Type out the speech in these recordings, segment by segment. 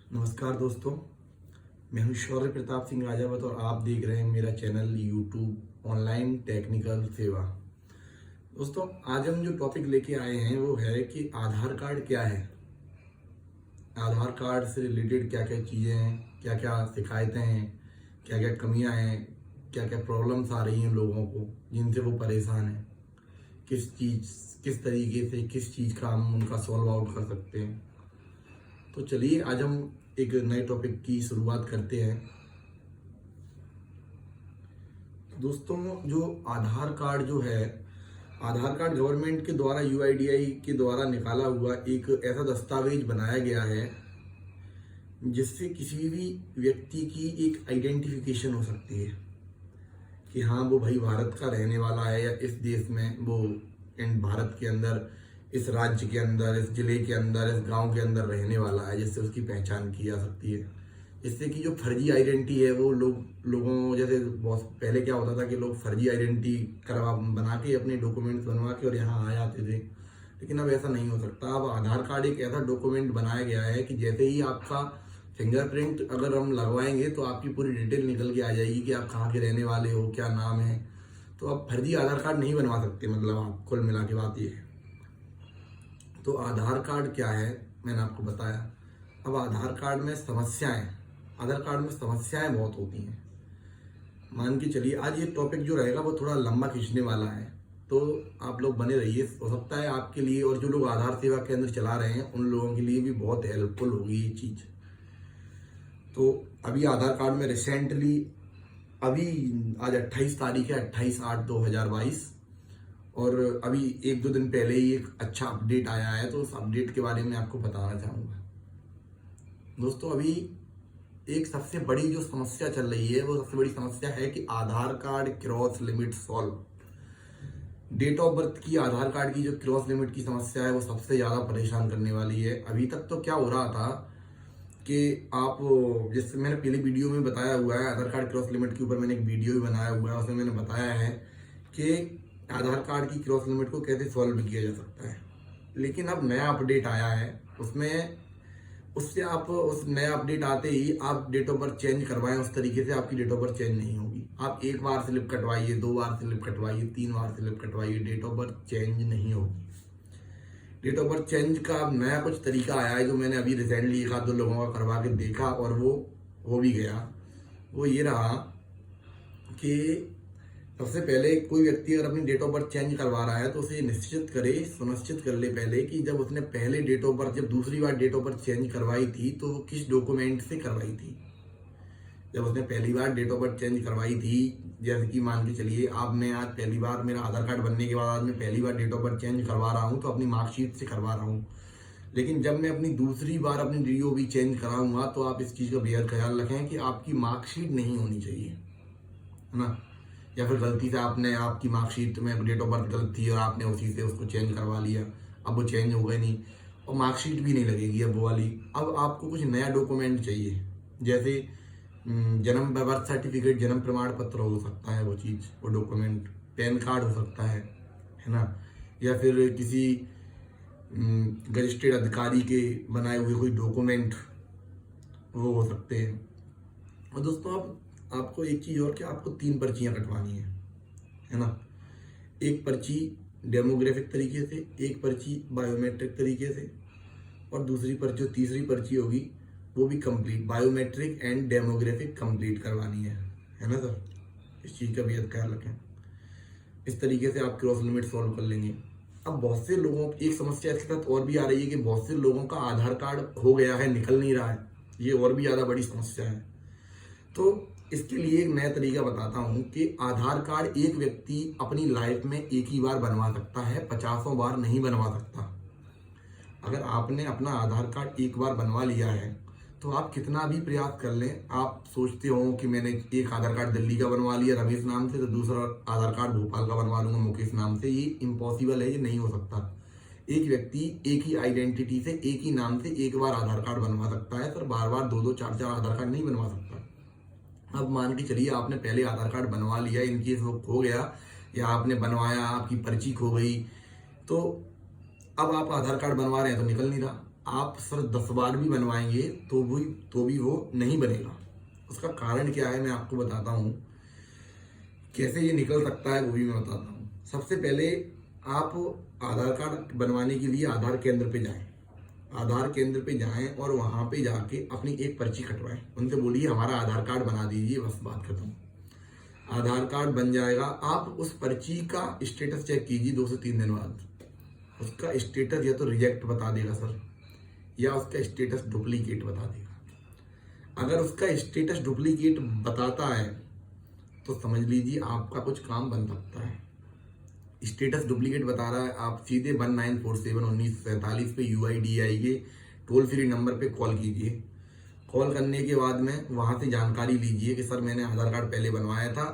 नमस्कार दोस्तों, मैं हूं शौर्य प्रताप सिंह राजावत और आप देख रहे हैं मेरा चैनल यूट्यूब ऑनलाइन टेक्निकल सेवा। दोस्तों, आज हम जो टॉपिक लेके आए हैं वो है कि आधार कार्ड क्या है, आधार कार्ड से रिलेटेड क्या क्या चीज़ें हैं, क्या क्या शिकायतें हैं, क्या क्या कमियां हैं, क्या क्या प्रॉब्लम्स आ रही हैं लोगों को जिनसे वो परेशान हैं, किस तरीके से किस चीज़ का हम उनका सॉल्व आउट कर सकते हैं। तो चलिए आज हम एक नए टॉपिक की शुरुआत करते हैं। दोस्तों, जो आधार कार्ड जो है, आधार कार्ड गवर्नमेंट के द्वारा यूआईडीआई के द्वारा निकाला हुआ एक ऐसा दस्तावेज बनाया गया है जिससे किसी भी व्यक्ति की एक आइडेंटिफिकेशन हो सकती है कि हाँ वो भाई भारत का रहने वाला है या इस देश में वो इन भारत के अंदर, इस राज्य के अंदर, इस जिले के अंदर, इस गांव के अंदर रहने वाला है, जिससे उसकी पहचान की जा सकती है। इससे कि जो फर्जी आइडेंटिटी है वो लोगों जैसे बहुत पहले क्या होता था कि लोग फर्जी आइडेंटिटी बना के अपने डॉक्यूमेंट्स बनवा के और यहाँ आ जाते थे, लेकिन अब ऐसा नहीं हो सकता। अब आधार कार्ड एक ऐसा डॉक्यूमेंट बनाया गया है कि जैसे ही आपका फिंगरप्रिंट अगर हम लगवाएंगे तो आपकी पूरी डिटेल निकल के आ जाएगी कि आप कहाँ के रहने वाले हो, क्या नाम है। तो आप फर्जी आधार कार्ड नहीं बनवा सकते, मतलब आप कुल मिला के बात ये है। तो आधार कार्ड क्या है मैंने आपको बताया। अब आधार कार्ड में समस्याएं बहुत होती हैं। मान के चलिए आज ये टॉपिक जो रहेगा वो थोड़ा लंबा खींचने वाला है, तो आप लोग बने रहिए। हो सकता है आपके लिए और जो लोग आधार सेवा केंद्र चला रहे हैं उन लोगों के लिए भी बहुत हेल्पफुल होगी ये चीज़। तो अभी आधार कार्ड में रिसेंटली अभी आज 28 तारीख है, 28/8/2022, और अभी एक दो दिन पहले ही एक अच्छा अपडेट आया है, तो उस अपडेट के बारे में आपको बताना चाहूँगा। दोस्तों, अभी एक सबसे बड़ी जो समस्या चल रही है वो सबसे बड़ी समस्या है कि Aadhaar card cross limit solve. Date of birth की आधार कार्ड की जो क्रॉस लिमिट की समस्या है वो सबसे ज़्यादा परेशान करने वाली है। अभी तक तो क्या हो रहा था कि आप, जैसे मैंने पहले वीडियो में बताया हुआ है, आधार कार्ड क्रॉस लिमिट के ऊपर मैंने एक वीडियो भी बनाया हुआ है, उसमें मैंने बताया है कि आधार कार्ड की क्रॉस लिमिट को कैसे सॉल्व किया जा सकता है। लेकिन अब नया अपडेट आया है, उससे आप उस नया अपडेट आते ही आप डेट ऑफ बर्थ चेंज करवाएं उस तरीके से आपकी डेट ऑफ बर्थ चेंज नहीं होगी। आप एक बार स्लिप कटवाइए, 2 बार स्लिप कटवाइए, 3 बार स्लिप कटवाइए, डेट ऑफ बर्थ चेंज नहीं होगी। डेट ऑफ बर्थ चेंज का अब नया कुछ तरीका आया है जो मैंने अभी रिसेंटली एक आध दो लोगों का करवा के देखा और वो हो भी गया। वो ये रहा कि सबसे पहले कोई व्यक्ति अगर अपनी डेट ऑफ बर्थ चेंज करवा रहा है तो उसे सुनिश्चित कर ले पहले कि जब उसने पहले डेट ऑफ बर्थ, जब दूसरी बार डेट ऑफ बर्थ चेंज करवाई थी तो वो किस डॉक्यूमेंट से करवाई थी। जब उसने पहली बार डेट ऑफ बर्थ चेंज करवाई थी, जैसे कि मान के चलिए आपने आज पहली बार, मेरा आधार कार्ड बनने के बाद आज मैं पहली बार डेट ऑफ बर्थ चेंज करवा रहा हूँ तो अपनी मार्कशीट से करवा रहा हूँ। लेकिन जब मैं अपनी दूसरी बार अपनी DOB चेंज कराऊंगा तो आप इस चीज़ का बेहद ख्याल रखें कि आपकी मार्कशीट नहीं होनी चाहिए, है ना। या फिर गलती से आपकी मार्कशीट में डेट ऑफ बर्थ गलत थी और आपने उसी से उसको चेंज करवा लिया, अब वो चेंज हो गई नहीं और मार्कशीट भी नहीं लगेगी अब वो वाली। अब आपको कुछ नया डॉक्यूमेंट चाहिए, जैसे जन्म बर्थ सर्टिफिकेट, जन्म प्रमाण पत्र हो सकता है वो चीज़, वो डॉक्यूमेंट, पैन कार्ड हो सकता है ना। या फिर किसी रजिस्टर्ड अधिकारी के बनाए हुए कोई डॉक्यूमेंट वो हो सकते हैं। और दोस्तों, अब आपको एक चीज़ और, कि आपको 3 पर्चियाँ कटवानी है ना। एक पर्ची डेमोग्राफिक तरीके से, एक पर्ची बायोमेट्रिक तरीके से, और दूसरी पर्ची, जो तीसरी पर्ची होगी वो भी complete biometric and demographic complete करवानी है ना सर। इस चीज़ का भी ख्याल रखें। इस तरीके से आप क्रॉस लिमिट सॉल्व कर लेंगे। अब बहुत से लोगों की एक समस्या इसके साथ और भी आ रही है कि बहुत से लोगों का आधार कार्ड खो गया है, निकल नहीं रहा है। ये और भी ज़्यादा बड़ी समस्या है। तो इसके लिए एक नया तरीका बताता हूँ कि आधार कार्ड एक व्यक्ति अपनी लाइफ में एक ही बार बनवा सकता है, 50 बार नहीं बनवा सकता। अगर आपने अपना आधार कार्ड एक बार बनवा लिया है तो आप कितना भी प्रयास कर लें, आप सोचते हो कि मैंने एक आधार कार्ड दिल्ली का बनवा लिया रमेश नाम से, तो दूसरा आधार कार्ड भोपाल का बनवा लूंगा मुकेश नाम से, ये इम्पॉसिबल है, ये नहीं हो सकता। एक व्यक्ति एक ही आइडेंटिटी से, एक ही नाम से एक बार आधार कार्ड बनवा सकता है सर, बार बार 2-2 4-4 आधार कार्ड नहीं बनवा सकता। अब मान के चलिए आपने पहले आधार कार्ड बनवा लिया, इनकेस वो खो गया या आपने बनवाया, आपकी पर्ची खो गई, तो अब आप आधार कार्ड बनवा रहे हैं तो निकल नहीं रहा। आप सर 10 बार भी बनवाएंगे तो भी वो नहीं बनेगा। उसका कारण क्या है मैं आपको बताता हूँ। कैसे ये निकल सकता है वो भी मैं बताता हूँ। सबसे पहले आप आधार कार्ड बनवाने के लिए आधार केंद्र पे जाएं। आधार केंद्र पे जाएं और वहाँ पे जाके अपनी एक पर्ची कटवाएं। उनसे बोलिए हमारा आधार कार्ड बना दीजिए, बस बात खत्म। आधार कार्ड बन जाएगा। आप उस पर्ची का स्टेटस चेक कीजिए 2 से 3 दिन बाद। उसका स्टेटस या तो रिजेक्ट बता देगा सर, या उसका स्टेटस डुप्लीकेट बता देगा। अगर उसका स्टेटस डुप्लीकेट बताता है तो समझ लीजिए आपका कुछ काम बन सकता है। स्टेटस डुप्लीकेट बता रहा है, आप सीधे 1947 पे UIDAI के टोल फ्री नंबर पे कॉल कीजिए। कॉल करने के बाद में वहाँ से जानकारी लीजिए कि सर मैंने आधार कार्ड पहले बनवाया था,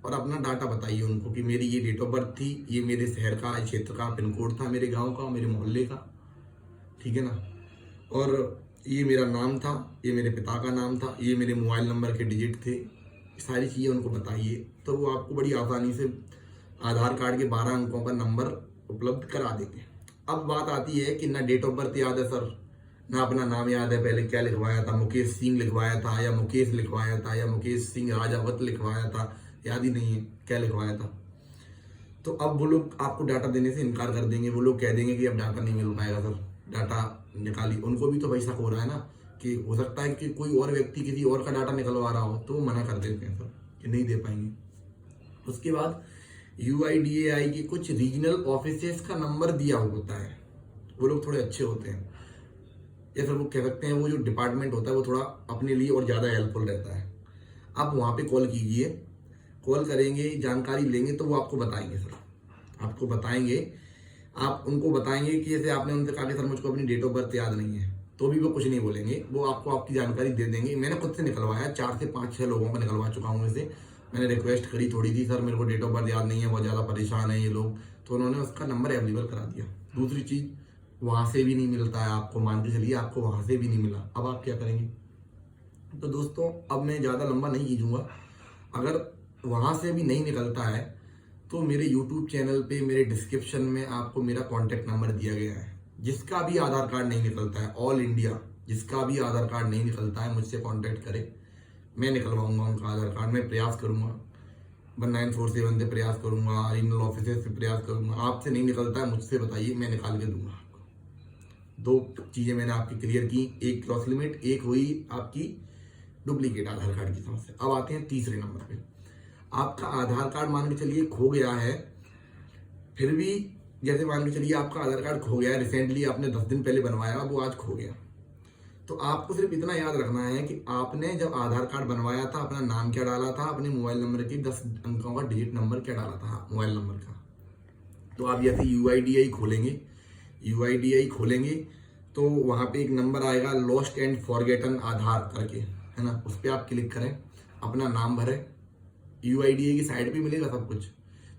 और अपना डाटा बताइए उनको कि मेरी ये डेट ऑफ बर्थ थी, ये मेरे शहर का क्षेत्र का पिन कोड था, मेरे गांव का, मेरे मोहल्ले का, ठीक है ना, और ये मेरा नाम था, ये मेरे पिता का नाम था, ये मेरे मोबाइल नंबर के डिजिट थे। सारी चीज़ें उनको बताइए तो वो आपको बड़ी आसानी से आधार कार्ड के 12 अंकों का नंबर उपलब्ध करा देंगे। अब बात आती है कि ना डेट ऑफ बर्थ याद है सर, ना अपना नाम याद है, पहले क्या लिखवाया था, मुकेश सिंह लिखवाया था या मुकेश लिखवाया था या मुकेश सिंह राजावत लिखवाया था, याद ही नहीं है क्या लिखवाया था। तो अब वो लोग आपको डाटा देने से इनकार कर देंगे। वो लोग कह देंगे कि अब डाटा नहीं मिल पाएगा सर, डाटा निकालिए। उनको भी तो भाई शक हो रहा है ना कि हो सकता है कि कोई और व्यक्ति किसी और का डाटा निकलवा रहा हो, तो वो मना कर देते हैं सर कि नहीं दे पाएंगे। उसके बाद UIDAI के कुछ रीजनल ऑफिसेस का नंबर दिया होता है। वो लोग थोड़े अच्छे होते हैं, या फिर वो कह सकते हैं वो जो डिपार्टमेंट होता है वो थोड़ा अपने लिए और ज़्यादा हेल्पफुल रहता है। आप वहाँ पे कॉल कीजिए, कॉल करेंगे, जानकारी लेंगे तो वो आपको बताएंगे सर, आपको बताएंगे। आप उनको बताएंगे कि जैसे आपने उनसे कहा कि सर मुझको अपनी डेट ऑफ बर्थ याद नहीं है, तो भी वो कुछ नहीं बोलेंगे, वो आपको आपकी जानकारी दे देंगे। मैंने खुद से निकलवाया, 4 से 5-6 लोगों को निकलवा चुका हूँ इसे। मैंने रिक्वेस्ट करी थोड़ी थी, सर मेरे को डेट ऑफ बर्थ याद नहीं है, बहुत ज़्यादा परेशान है ये लोग, तो उन्होंने उसका नंबर अवेलेबल करा दिया। दूसरी चीज़, वहाँ से भी नहीं मिलता है आपको, मान के चलिए आपको वहाँ से भी नहीं मिला, अब आप क्या करेंगे। तो दोस्तों अब मैं ज़्यादा लंबा नहीं खींचूंगा। अगर वहाँ से भी नहीं निकलता है तो मेरे YouTube चैनल पे मेरे डिस्क्रिप्शन में आपको मेरा कॉन्टैक्ट नंबर दिया गया है। जिसका भी आधार कार्ड नहीं निकलता है, ऑल इंडिया जिसका भी आधार कार्ड नहीं निकलता है, मुझसे कॉन्टैक्ट करें, मैं निकलवाऊंगा उनका आधार कार्ड। मैं प्रयास करूंगा, 1947 से प्रयास करूंगा, रीजनल ऑफिस से प्रयास करूंगा। आपसे नहीं निकलता है मुझसे बताइए, मैं निकाल के दूंगा आपको। 2 चीज़ें मैंने आपकी क्लियर की, एक क्रॉस लिमिट, एक हुई आपकी डुप्लीकेट आधार कार्ड की समस्या। अब आते हैं तीसरे नंबर पे। आपका आधार कार्ड मान के चलिए खो गया है, फिर भी जैसे मान के चलिए आपका आधार कार्ड खो गया है, रिसेंटली आपने 10 दिन पहले बनवाया, वो आज खो गया, तो आपको सिर्फ इतना याद रखना है कि आपने जब आधार कार्ड बनवाया था अपना नाम क्या डाला था, अपने मोबाइल नंबर की 10 अंकों का डिजिट नंबर क्या डाला था मोबाइल नंबर का। तो आप जैसे UIDAI खोलेंगे तो वहाँ पे एक नंबर आएगा लॉस्ट एंड फॉरगेटन आधार करके, है ना, उस पर आप क्लिक करें, अपना नाम भरें। UIDAI की साइट पे मिलेगा सब कुछ।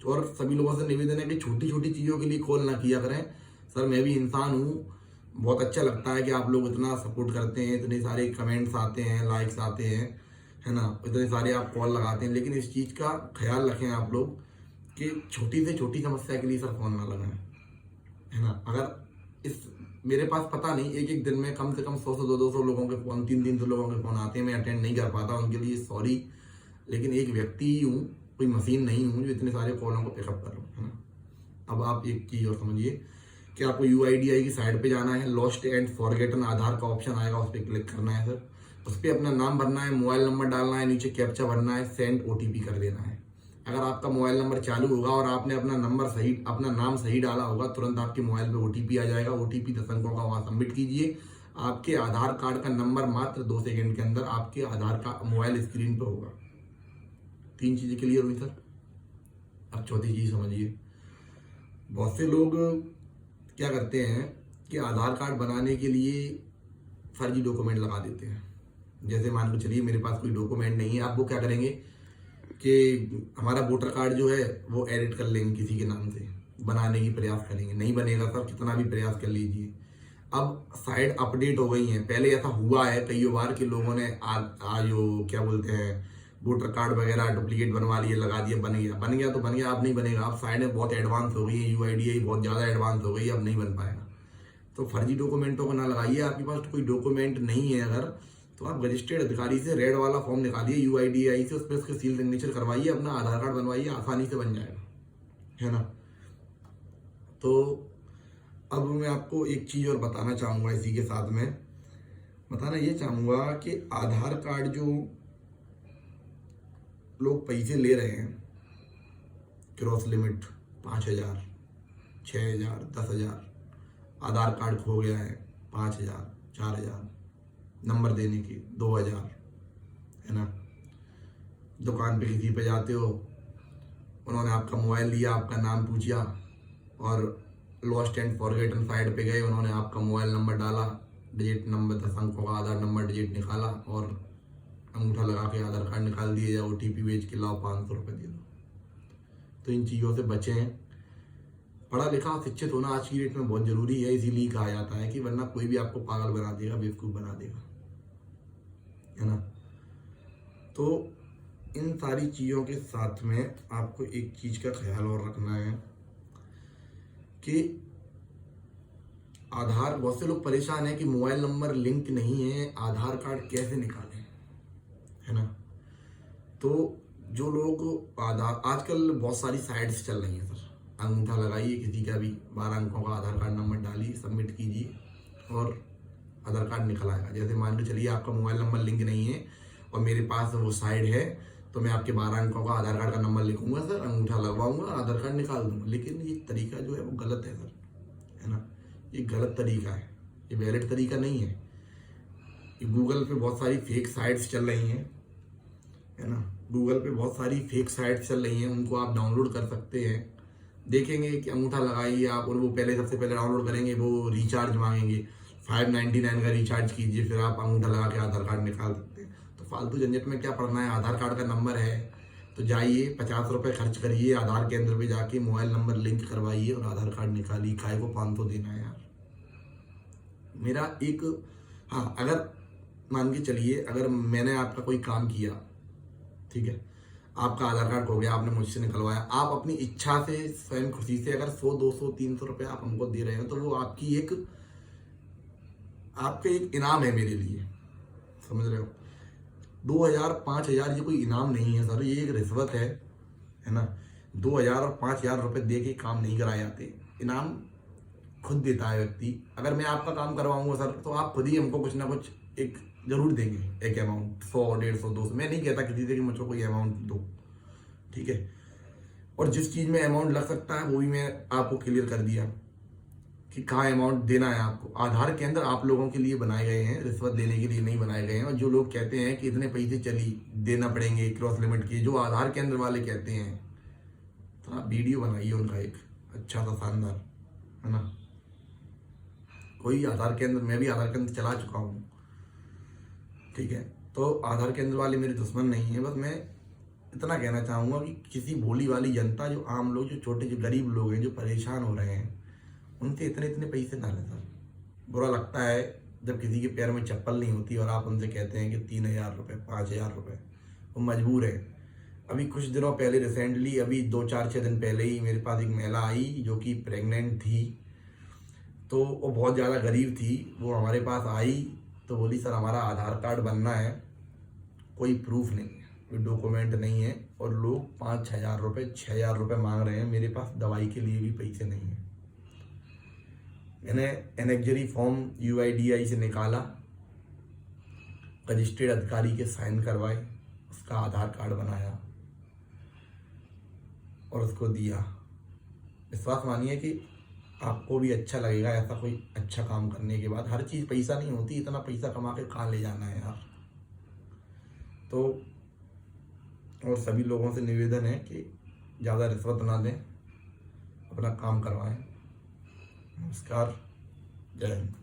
और सभी लोगों से निवेदन है कि छोटी छोटी चीज़ों के लिए कॉल ना किया करें। सर मैं भी इंसान हूँ, बहुत अच्छा लगता है कि आप लोग इतना सपोर्ट करते हैं, इतने सारे कमेंट्स आते हैं, लाइक्स आते हैं, है ना, इतने सारे आप कॉल लगाते हैं, लेकिन इस चीज़ का ख्याल रखें आप लोग कि छोटी से छोटी समस्या के लिए सर फोन ना लगाएं, है ना। अगर इस मेरे पास पता नहीं एक दिन में कम से कम 100 से 200 लोगों के फ़ोन, 300 लोगों के फ़ोन आते हैं, मैं अटेंड नहीं कर पाता, उनके लिए सॉरी, लेकिन एक व्यक्ति ही हूँ, कोई मशीन नहीं हूँ जो इतने सारे कॉलों को पिकअप कर लूँ, है ना। अब आप एक चीज़ और समझिए कि आपको UIDAI की साइट पे जाना है, लॉस्ट एंड फॉरगेटन आधार का ऑप्शन आएगा, उस पर क्लिक करना है सर। उस पर अपना नाम भरना है, मोबाइल नंबर डालना है, नीचे कैप्चा भरना है, सेंड OTP कर देना है। अगर आपका मोबाइल नंबर चालू होगा और आपने अपना नाम सही डाला होगा, तुरंत आपके मोबाइल पे OTP आ जाएगा। OTP 10 अंकों का, वहाँ सबमिट कीजिए। आपके आधार कार्ड का नंबर मात्र 2 सेकंड के अंदर आपके आधार का मोबाइल स्क्रीन पे होगा। 3 चीज़ें क्लियर हुई सर। अब चौथी चीज़ समझिए। बहुत से लोग क्या करते हैं कि आधार कार्ड बनाने के लिए फर्जी डॉक्यूमेंट लगा देते हैं। जैसे मान के चलिए मेरे पास कोई डॉक्यूमेंट नहीं है, आप वो क्या करेंगे कि हमारा वोटर कार्ड जो है वो एडिट कर लेंगे, किसी के नाम से बनाने की प्रयास करेंगे, नहीं बनेगा सर, कितना भी प्रयास कर लीजिए। अब साइट अपडेट हो गई है, पहले ऐसा हुआ है कई बार कि लोगों ने जो क्या बोलते हैं वोटर कार्ड वगैरह डुप्लीकेट बनवा लिए, लगा दिया, बन गया तो बन गया, अब नहीं बनेगा। अब साइडें बहुत एडवांस हो गई है, UIDAI बहुत ज़्यादा एडवांस हो गई है, अब नहीं बन पाएगा। तो फर्जी डॉक्यूमेंटों को ना लगाइए। आपके पास कोई डॉक्यूमेंट नहीं है अगर, तो आप रजिस्टर्ड अधिकारी से रेड वाला फॉर्म निकालिए UIDAI से, उस पर उसके सील सिग्नेचर करवाइए, अपना आधार कार्ड बनवाइए, आसानी से बन जाएगा, है ना। तो अब मैं आपको एक चीज़ और बताना चाहूँगा, इसी के साथ में बताना ये चाहूँगा कि आधार कार्ड जो लोग पैसे ले रहे हैं, क्रॉस लिमिट 5,000, 6,000, 10,000, आधार कार्ड खो गया है 5,000, 4,000, नंबर देने की 2,000, है ना। दुकान पे किसी पे जाते हो, उन्होंने आपका मोबाइल लिया, आपका नाम पूछा और लॉस्ट एंड फॉरगेटन साइड पे गए, उन्होंने आपका मोबाइल नंबर डाला, डिजिट नंबर 10 अंकों का आधार नंबर डिजिट निकाला और अंगूठा लगा के आधार कार्ड निकाल दिए, या OTP भेज के लाओ 500 रुपये दे दो। तो इन चीज़ों से बचें। पढ़ा लिखा शिक्षित होना आज की डेट में बहुत ज़रूरी है, इसीलिए कहा जाता है कि वरना कोई भी आपको पागल बना देगा, बेवकूफ़ बना देगा, है ना। तो इन सारी चीज़ों के साथ में आपको एक चीज़ का ख्याल और रखना है कि आधार, बहुत से लोग परेशान हैं कि मोबाइल नंबर लिंक नहीं है, आधार कार्ड कैसे निकालें, है ना। तो जो लोग आधार, आजकल बहुत सारी साइट्स चल रही हैं सर, अंगूठा लगाइए, किसी का भी 12 अंकों का आधार कार्ड नंबर डालिए, सबमिट कीजिए और आधार कार्ड निकल आएगा। जैसे मान के चलिए आपका मोबाइल नंबर लिंक नहीं है और मेरे पास वो साइट है, तो मैं आपके 12 अंकों का आधार कार्ड का नंबर लिखूंगा सर, अंगूठा लगवाऊंगा, आधार कार्ड निकाल दूंगा। लेकिन ये तरीका जो है वो गलत है सर, है ना। ये गलत तरीका है, ये वैलिड तरीका नहीं है। ये गूगल पे बहुत सारी फेक साइट्स चल रही हैं, है ना। गूगल पे बहुत सारी फेक साइट्स चल रही हैं, उनको आप डाउनलोड कर सकते हैं। देखेंगे कि अंगूठा लगाइए आप, और वो पहले सबसे पहले डाउनलोड करेंगे, वो रिचार्ज मांगेंगे, 599 का रिचार्ज कीजिए, फिर आप अंगूठा लगा के आधार कार्ड निकाल सकते हैं। तो फालतू झंझट में क्या पड़ना है। आधार कार्ड का नंबर है तो जाइए 50 रुपये खर्च करिए, आधार केंद्र पे जाके मोबाइल नंबर लिंक करवाइए और आधार कार्ड निकालिए। काय को 500 देना है यार। मेरा एक, हाँ, अगर मान के चलिए अगर मैंने आपका कोई काम किया, ठीक है, आपका आधार कार्ड खो गया, आपने मुझसे निकलवाया, आप अपनी इच्छा से स्वयं खुशी से अगर 100, 200, 300 रुपये आप हमको दे रहे हो, तो वो आपकी एक, आपके एक इनाम है मेरे लिए, समझ रहे हो। 2,000, 5,000 ये कोई इनाम नहीं है सर, ये एक रिश्वत है ना। 2,000 और 5,000 रुपये दे के काम नहीं कराए जाते, इनाम खुद देता है व्यक्ति। अगर मैं आपका काम करवाऊंगा सर, तो आप खुद ही हमको कुछ ना कुछ एक जरूर देंगे, एक अमाउंट, 100, 150, 200। मैं नहीं कहता किसी से कि मुझको कोई अमाउंट दो, ठीक है। और जिस चीज़ में अमाउंट लग सकता है वो भी मैं आपको क्लियर कर दिया कि कहाँ अमाउंट देना है आपको। आधार केंद्र आप लोगों के लिए बनाए गए हैं, रिश्वत देने के लिए नहीं बनाए गए हैं। और जो लोग कहते हैं कि इतने पैसे चली देना पड़ेंगे क्रॉस लिमिट के, जो आधार केंद्र वाले कहते हैं, तो आप वीडियो बनाइए उनका एक अच्छा सा शानदार, है ना। कोई आधार केंद्र, मैं भी आधार केंद्र चला चुका हूँ, ठीक है। तो आधार केंद्र वाले मेरे दुश्मन नहीं है। बस मैं इतना कहना चाहूँगा कि किसी भोली वाली जनता, जो आम लोग, जो छोटे, जो गरीब लोग हैं, जो परेशान हो रहे हैं, उनसे इतने इतने पैसे ना लें सर। बुरा लगता है जब किसी के पैर में चप्पल नहीं होती और आप उनसे कहते हैं कि 3,000 रुपये, 5,000 रुपये, वो मजबूर है। अभी कुछ दिनों पहले, रिसेंटली, अभी 2, 4, 6 दिन पहले ही मेरे पास एक महिला आई जो कि प्रेग्नेंट थी। तो वो बहुत ज़्यादा गरीब थी। वो हमारे पास आई तो बोली सर हमारा आधार कार्ड बनना है, कोई प्रूफ नहीं है, कोई डॉक्यूमेंट नहीं है, और लोग 5,000 रुपये, 6,000 रुपये मांग रहे हैं। मेरे पास दवाई के लिए भी पैसे नहीं हैं। मैंने एनेक्जरी फॉर्म UIDAI से निकाला, रजिस्टर्ड अधिकारी के साइन करवाए, उसका आधार कार्ड बनाया और उसको दिया। विश्वास मानिए कि आपको भी अच्छा लगेगा ऐसा कोई अच्छा काम करने के बाद। हर चीज़ पैसा नहीं होती, इतना पैसा कमा के कहाँ ले जाना है यार। तो और सभी लोगों से निवेदन है कि ज़्यादा रिश्वत ना दें, अपना काम करवाएं। नमस्कार, जय हिंद।